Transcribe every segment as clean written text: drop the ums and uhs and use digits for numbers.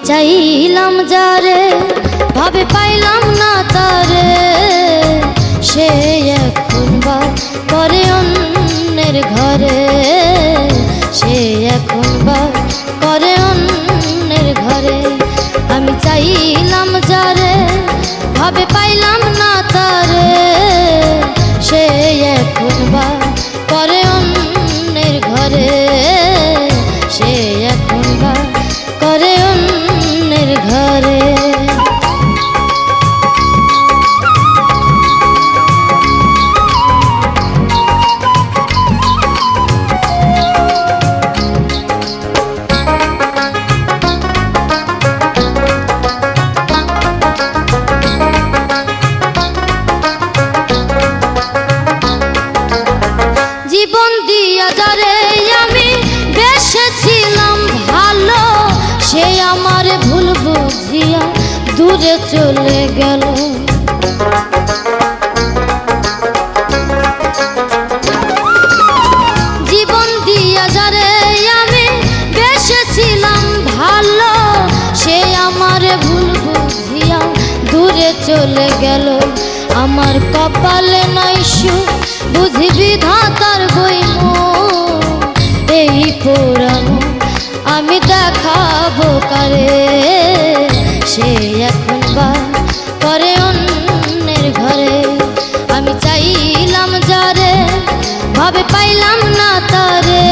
চাইলাম যারে ভাবে পাইলাম না তারে, সে এখন বা করে অন্যের ঘরে, সে এখন বা করে অন্যের ঘরে। আমি চাইলাম যারে ভাবে পাইলাম না তারে, সে এখন বা করে অন্যের ঘরে, সে এখন বা করে অন্যের ঘরে। জীবন দিয়া যারে আমি বেসেছিলাম ভালো, সে আমার ভুল বুঝিয়া দূরে চলে গেল। জীবন দিয়া যারে আমি বেসেছিলাম ভালো, সে আমার ভুল বুঝিয়া দূরে চলে গেল। আমার কপালে নাই সুখ বুঝি বিধাতার বইমন, এই পুরানো আমি দেখাবো কারে, সে এখন বা করে অন্যের ঘরে। আমি চাইলাম যারে ভাবে পাইলাম না তারে,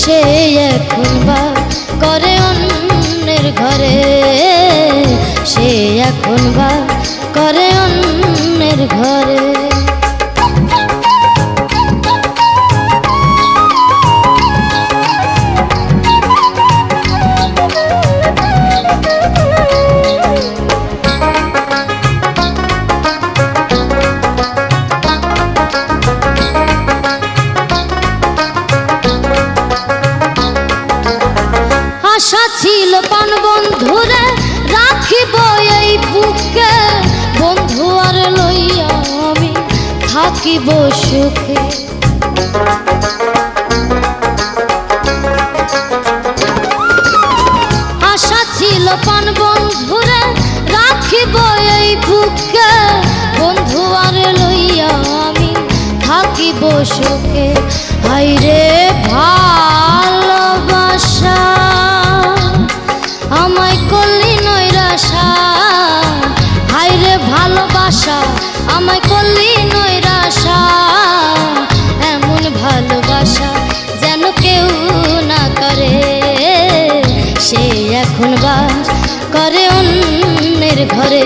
সে এখন বা করে অন্যের ঘরে, সে এখন বা করে অন্যের ঘরে। আশা ছিল পান বন্ধুরে রাখিব এই বুকে, বন্ধু আর লইয়া আমি থাকিব সুখে। আশা ছিল পান বন্ধুরে রাখিব এই বুকে, বন্ধু আর লইয়া আমি থাকিব সুখে। হায়রে ভালোবাসা আমায় করলি নৈরাশা, হায়রে ভালোবাসা আমায় করলি নৈরাশা। এমন ভালোবাসা যেন কেউ না করে, সে এখন বাস করে অন্যের ঘরে।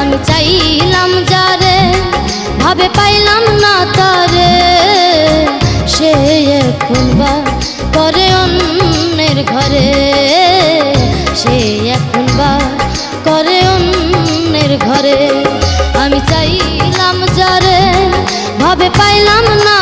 আমি চাইলাম যারে ভাবে পাইলাম না তারে, সে এখন বা করে অন্যের ঘরে, সে এখন বা করে অন্যের ঘরে। আমি চাইলাম যারে ভাবে পাইলাম না